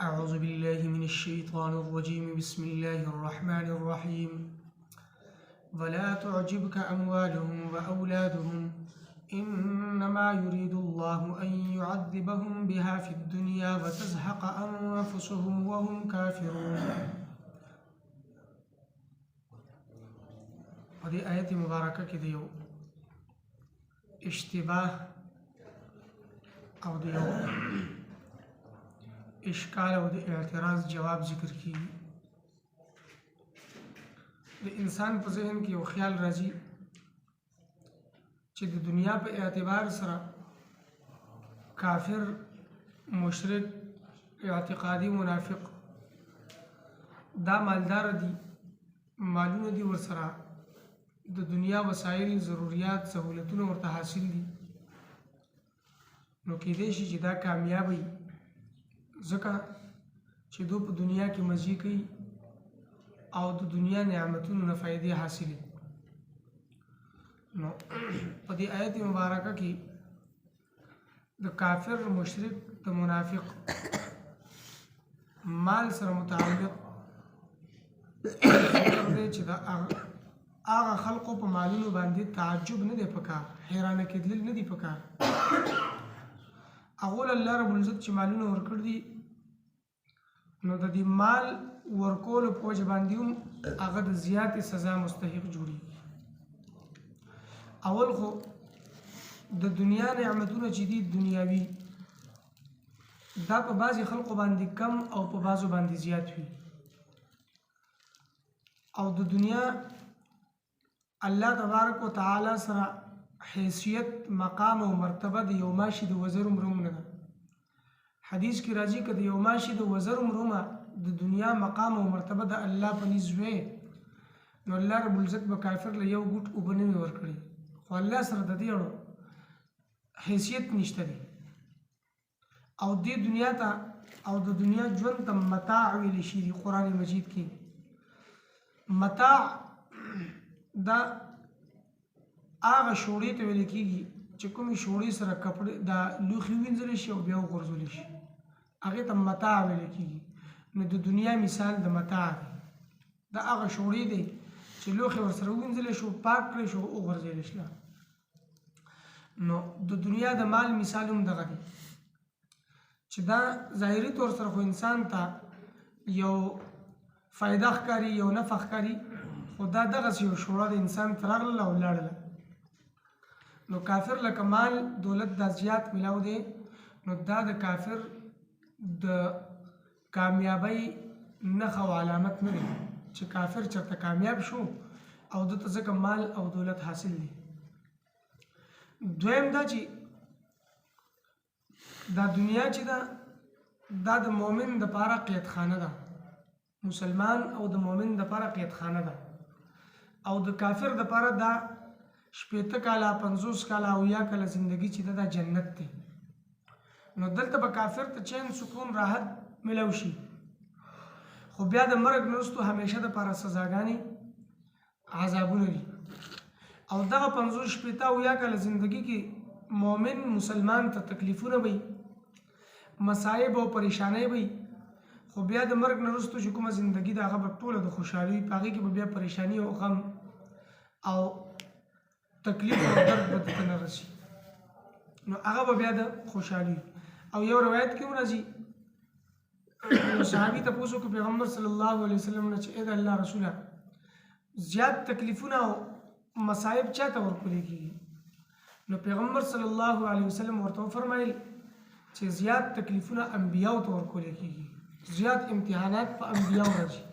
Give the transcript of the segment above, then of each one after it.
أعوذ بالله من الشيطان الرجيم بسم الله الرحمن الرحيم ولا تعجبك أموالهم وأولادهم إنما يريد الله أن يعذبهم بها في الدنيا وتزهق أنفسهم وهم كافرون. هذه آية مباركة كده اشتباه او د یو اشکال او د اعتراض جواب ذکر کی. د انسان په ذهن کې یو خیال راځي چې د دنیا په اعتبار سره کافر، مشرک، اعتقادي منافق دا مالدار دي، مالونه دي ورسره، د دنیا وسایل، ضروريات، سہولتونه ورته حاصل دي، نو کېدای شي چې دا کامیاب وي ځکه چې دو په دنیا کې مزي کوي او د دنیا نعمتونو نه فائدې حاصلې. نو په دې آیت مبارکه کې د کافر، مشرک، د منافق مال سره متعلق دی چې دا هغه خلقو په مالونو باندې تعجب نه دی پکار، حیرانه کېدل نه دی پکار. اول الله رب العزت چې مالونه ورکړ دي نو د دې مال ورکولو په وجه باندې هم هغه د زیاتې سزا مستحق جوړي. اول خو د دنیا نعمتونه چې دي دنیاوي دا په بعضې خلقو باندې کم او په بعضو باندې زیات وي، او د دنیا الله تبارک و تعالی سره حیثیت، مقام او مرتبه د یو ماشي د وزر عمرهم نه ده. حدیث کې راځي که د یو ماشي د وزر عمرهمه د دنیا مقام او مرتبه د الله په نزد وی نو الله رب العزت به کافر له یو ګوټ اوبه نه وي ورکړي، خو الله سره د دې اړو حیثیت نشته دی. او دې دنیا ته او د دنیا ژوند ته متاع ویلی شي دي قرآن مجید کې. متاع دا هغه شوړې ته ویل کېږي چې کومې شوړې سره کپړې دا لوښي وینځلی شي او بیا وغورځولی شي، هغې ته متاع ویل کېږي. نو د دنیا مثال د متاع دی، دا هغه شوړې دی چې لوښي ورسره ووینځلی شو، پاک کړی شو، وغورځېدلی شله. نو د دنیا د مال مثال هم دغه دی چې دا ظاهري طور سره خو انسان ته یو فایده ښکاري، یو نفع ښکاري، خو دا دغسې یو شوړه د انسان ته راغله او لاړله. نو کافر لکه مال دولت دا زیات ملاو دی، نو دا د کافر د کامیابی نښه او علامت نه دی چې کافر چېرته کامیاب شو او دته ځکه مال او دولت حاصل دی. دویم دا چې دا دنیا چې ده دا د مؤمن دپاره قیدخانه ده، مسلمان او د مؤمن دپاره قیدخانه ده، او د کافر دپاره دا 80 کاله، 50 کاله او 70 کاله زندگی چې ده دا جنت دی. نو دلته به کافر ته چین، سکون، راحت ملو شي، خو بیا د مرګ نه وروستو همیشه دپاره سزاګانې، عذابونه دي. او دغه 50، 80 او 70 کاله زندگی کې مؤمن مسلمان ته تکلیفونه وي، مصائب او پریشانۍ وي، خو بیا د مرګ نه وروستو چې کومه زندگی ده هغه به ټوله د خوشحالي، په هغې کې به بیا پریشاني او غم او تکلیف او درد به ته نه رسي، نو هغه به بیا د خوشحالي. او یو روایت کې هم راځي یو صحابي تپوس وکړو پیغمبر صلی الله علیه وسلم نه چې ای د الله رسوله زیات تکلیفونه او مصائب چا ته ورکولی کېږي؟ نو پیغمبر صلی الله علیه وسلم ورته وفرمایل چې زیات تکلیفونه انبیاو ته ورکولی کېږي، زیات امتحانات په انبیاو راځي.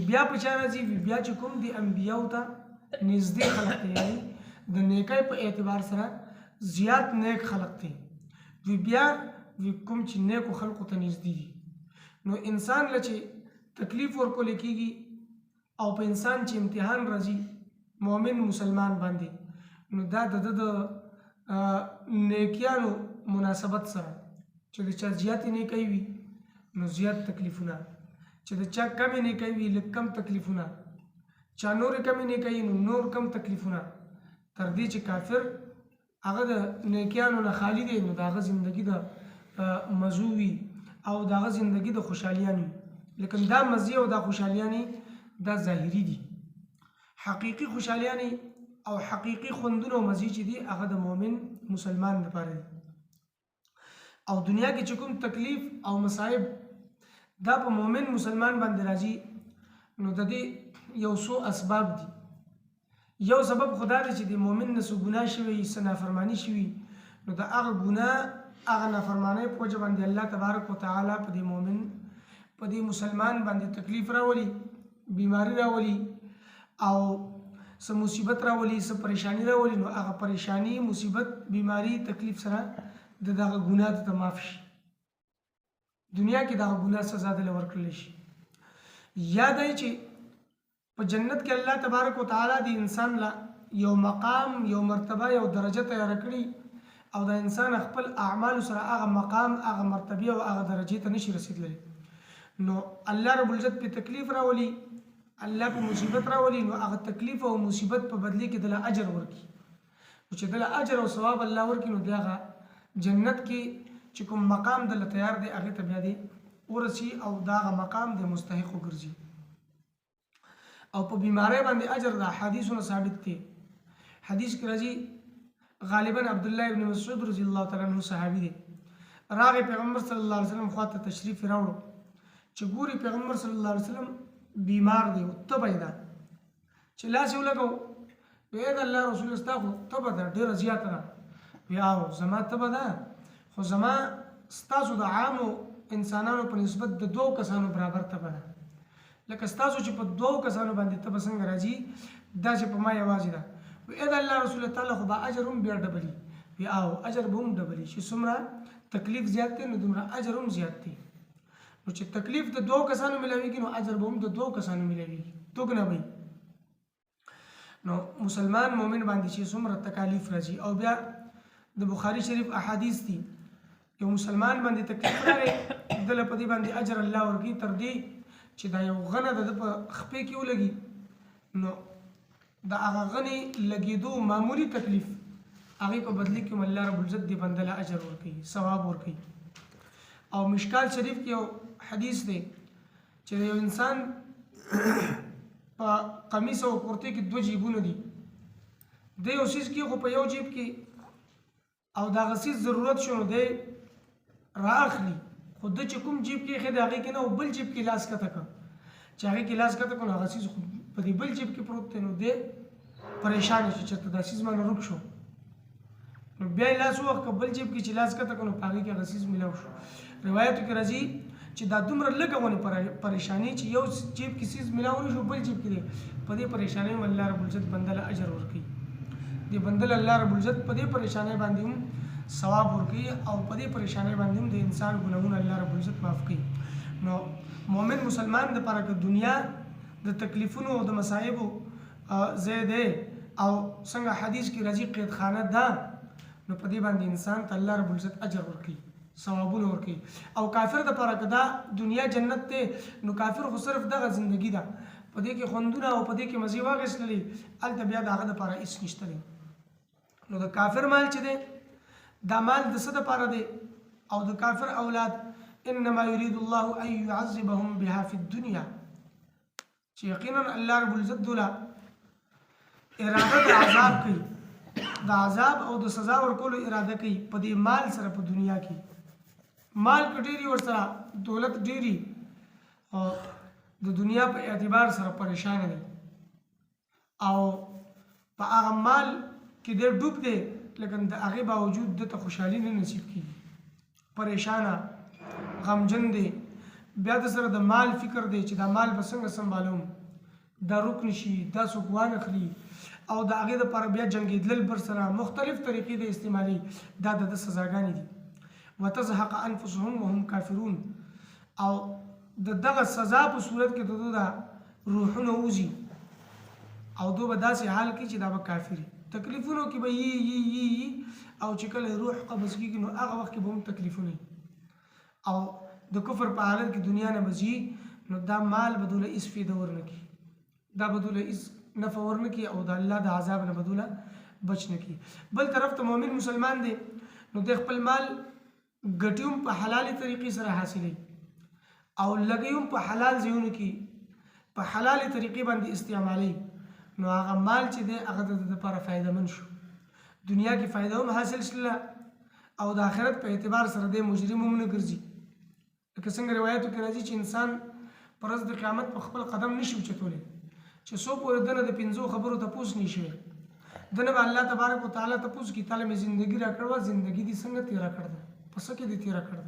بیا په چا راځي؟ بیا چې کوم دي انبیاو ته نږدې خلق دی، یعنی د نیکۍ په اعتبار سره زیات نیک خلق دی، بیا کوم چې نیکو خلقو ته نږدې دي. نو انسان له چې تکلیف ورکولی کېږي او په انسان چې امتحان راځي مؤمن مسلمان باندې، نو دا د نیکیانو مناسبت سره چې د چا زیاتې نیکۍ وي نو زیات تکلیفونه، چې د چا کمې نیکۍ وي لږ کم تکلیفونه، چا نورې کمې نیکۍ نو نور کم تکلیفونه، تر دې چې کافر هغه د نیکیانو نه خالی دی، نو د هغه زندگی د مزو وي او دغه زندگی د خوشحالیانی لیکن دا مزي او دا خوشحالیانی دا ظاهری دي حقيقي خوشحالیانی او حقيقي خوندونه او مزي چې دي هغه د مؤمن مسلمان لپاره دي او دنیا کې چې کوم تکلیف او مصائب دا په مؤمن مسلمان باندې راځي نو د دې یو څو اسباب دي یو سبب خدا دی چې د مؤمن نه څه ګناه شوی څه نافرمانی شوی نو دا هغه ګناه هغه نافرمانی په وجه باندې الله تبارک وتعالى په دې مؤمن په دې مسلمان باندې تکلیف راولي بیماری راولي او څه مصیبت راولي څه پریشانی راولي نو هغه پریشانی مصیبت بیماری تکلیف سره دغه ګناه ته معاف شي دنیا کې دغه ګناه سزا دل ورکړل شي یاد ای چې په جنت کې الله تبارک وتعالى دی انسان لا یو مقام یو مرتبه یو درجه تیار کړی او دا انسان خپل اعمال سره هغه مقام هغه مرتبه او هغه درجه ته نشي رسیدلی نو الله رب العزت په تکلیف راولي الله په مصیبت راولي نو هغه تکلیف او مصیبت په بدلی کې دل اجر ورکي او چې دل اجر او ثواب الله ورکي نو دغه جنت کې چې کوم مقام دل تیار دی هغه ته بیا دی ورسي او دغه مقام د مستحق وګرځي او په بیماری باندې اجر دا حدیثونه ثابت دي حدیث کې راځي غالبا عبد الله ابن مسعود رضی الله تعالی عنہ صحابي دی راغه پیغمبر صلی الله علیه وسلم خواته تشریف راوړو چې ګوري پیغمبر صلی الله علیه وسلم بیمار دی او تبه ده چې لاس یې ولګو وې دا الله رسول استغفر تبه ده ډیره زیاته ده یاو زما تبه ده خو زما ستاسو د عامو انسانانو په نسبت د دوه کسانو برابر تبه ده لکه ستاسو چې په دوه کسانو باندې تبه څنګه راځي دا چې په ما یوازې ده وې دا الله رسول تعالی خو به اجر هم بیا ډبلی وی او اجر به هم ډبلی چې څومره تکلیف زیات دی نو دومره اجر هم زیات دی نو چې تکلیف د دوه کسانو ملويږي نو اجر به هم د دوه کسانو ملويږي دوګنه وي نو مسلمان مؤمن باندې چې څومره تکالیف راځي او بیا د بخاری شریف احادیث دي یو مسلمان باندې تکلیف راغی دل په دې باندې اجر الله ورکی تر دې چې دا یو غنه د خپې کې ولګي نو دا هغه غني لګیدو معمولی تکلیف هغه په بدلی کې الله رب العزت دی بندله اجر ورکړي ثواب ورکړي او مشکال شریف کې یو حدیث دی چې یو انسان په قمیص او کرته کې دوه جیبونه دي د یو سیس کې خو په یو جیب کې او دا غسیز ضرورت شونه دی راخلی خود چې کوم جیب کې خې داږي کې نه بل جیب کې لاس کته کا چې هغه کې لاس کته کو هغه سیس په دې بل جیب کې پروت دی نو دی پریشان شي چې دا سیس باندې روک شو نو بیا لاس وخت بل جیب کې چې لاس کته کو هغه کې غسیز ملاو شو روایت کې راځي چې دا دومره لګونه پریشانی چې یو جیب کې سیس ملاو شو بل جیب کې په دې پریشانی الله رب العزت بندله اجر ورکړي دې بندله الله رب العزت په دې پریشانی باندې ثواب ورکړي او په دې پریشانی باندې د انسان ګناهونه الله رب العزت معاف کړي نو مؤمن مسلمان د پاره د دنیا د تکلیفونو او د مصائبو زیاده او څنګه حدیث کې راځي قید خانه ده نو په دې باندې انسان ته الله رب العزت اجر ورکړي ثوابونه ورکړي او کافر د پاره کدا دنیا جنت ته نو کافر خو صرف دغه ژوندۍ ده په دې کې خوندونه او په دې کې مزي واغسلې ال بیا دغه د پاره هیڅ نشته نو د کافر مال چې ده دا مال د څه د پاره دی او د کافر اولاد انما يريد الله ان يعذبهم بها في الدنيا چې یقینا الله رب العزت دوله اراده د عذاب کوي د عذاب او د سزا ورکولو اراده کوي په دې مال سره په دنیا کې مال کډيري ور سره دولت ډيري او د دنیا په اعتبار سره پریشان دي او په هغه مال کې ډېر ډوب دي لیکن د هغه باوجود د خوشحالي نه نصیب کیږي پریشانه غمجن دي بیا د سره د مال فکر دی چې دا مال به څنګه سمبالوم دا رکن شي دا سوګوان اخلي او د هغه د پر بیا جنگیدل بر سره مختلف طریقې د استعمالي دا د سزاګانې دي وتزهق انفسهم وهم کافرون او دغه سزا په صورت کې د روحونه وزي او دوی به داسې حال کې چې دا به کافری تکلیفونو کې به یي او چې کله روح قبض کېږي نو هغه وخت کې به هم تکلیفونه او د کفر په حالت کې دنیا نه بزي نو دا مال بدوله اس فیده ورنکي دا بدوله اس نفع ورنکي او د الله د عذاب نه بدوله بچ نکي بل طرف ته مؤمن مسلمان دی نو د خپل مال ګټیوم په حلالي طریقې سره حاصلې او لګیوم په حلال ځایونو کې په حلالي طریقې باندې استعمالي، نو هغه مال چې دی هغه د لپاره فایدهمند شو، دنیا کې فایده هم حاصل شله او د آخرت په اعتبار سره د مجرم هم نه ګرځي. لکه څنګه روایتو کې راځي چې انسان پر ورځ د قیامت په خپل قدم نشي اوچتولی چې څو پورې دنه د 5 خبرو تپوس نه شي، دنه به الله تبارک وتعالی تپوس کی تعالی مې زندگی را کړو، زندگی دې څنګه تیرا کړه، پس کې دې تیرا کړه.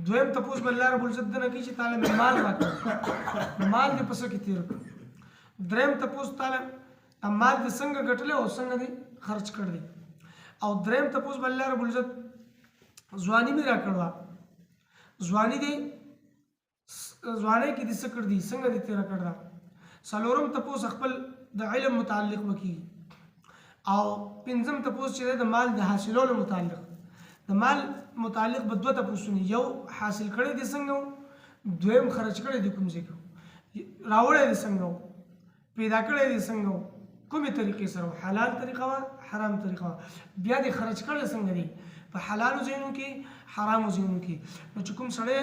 دویم تپوس بل الله رب العزت دنه کی چې تعالی مې مال راکړ، مال دې پس کې تیر کړ. دریم تپوس تعالی مال دې څنګه ګټل او څنګه دې خرج کړ دې. او دریم تپوس بل الله رب العزت ځواني مې را کړو، ځواني دې ځواني کې دې څه کړ دې څنګه دې تیر کړ. څلورم تپوس خپل د علم متعلق وکي او پنځم تپوس چې د مال د حاصلولو متعلق، د مال متعلق به دوه تپوسونه، یو حاصل کړی دي څنګه، دویم خرج کړی دي کوم ځای کې، راوړی دي څنګه، پیدا کړی دي څنګه، کومې طریقې سره، حلال طریقه وه حرام طریقه وه، بیا دې خرج کړی څنګه دي، په حلالو ځایونو کې حرامو ځایونو کې. نو چې کوم سړی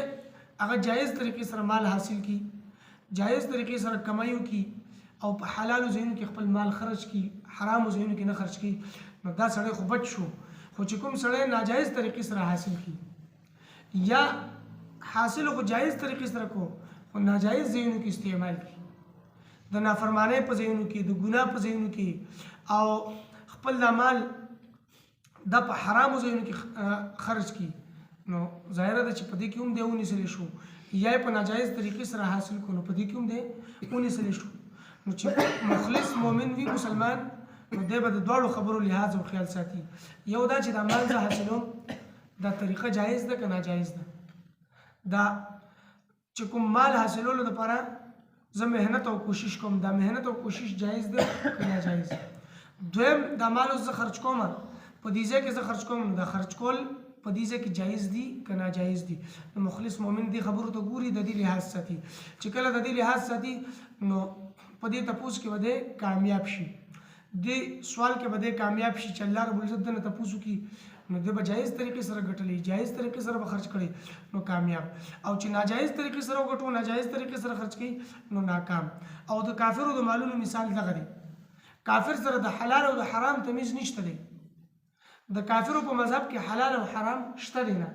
هغه جایز طریقې سره مال حاصل کی، جایز طریقې سره کمایو کی او په حلالو ځایونو کې خپل مال خرج کی، حرامو ځایونو کې نه خرج کی، نو دا سړی خو بچ شو. خو چې کوم سړی ناجایز طریقې سره حاصل کی یا حاصل خو جایز طریقې سره کو خو ناجایز ځایونو کې استعمال کی، د نافرمانۍ په ځایونو کې، د ګناه په ځایونو کې، او خپل د مال د په حرامو ځایونو کې خرج کی، نو ظاهره ده چې په دې کې هم دی ونیسلی شو، یا په ناجایز طریقې سره حاصل کو، نو په دې کې هم دی ونیسلی شو. نو چې مخلص مؤمن وي مسلمان، نو دی به د دواړو خبرو لحاظ او خیال ساتي. یو دا چې د مال زه حاصلوم دا طریقه جایز ده که ناجایز ده، دا چې کوم مال حاصلولو دپاره زه محنت او کوشش کوم، دا محنت او کوشش جایز ده که ناجایز ده. دویم دا مال اوس زه خرج کوم، په دې ځای کې زه خرج کوم، نو دا خرج کول په دې ځای کې جایز دي که ناجایز دي. نو مخلص مؤمن دې خبرو ته ګوري، د دې لحاظ ساتي. چې کله د دې لحاظ ساتي نو په دې تپوس کې به دی کامیاب شي، دې سوال کې به دی کامیاب شي چې الله رب العزت دنه تپوس وکړي، نو دی به جایز طریقې سره ګټلی، جایز طریقې سره به خرج کړي نو کامیاب، او چې ناجایز طریقې سره وګټو، ناجایز طریقې سره خرج کړي نو ناکام. او د کافرو د مالونو مثال دغه دی، کافر سره د حلال او د حرام تمیز نشته دی، د کافرو په مذهب کې حلال او حرام شته دی نه.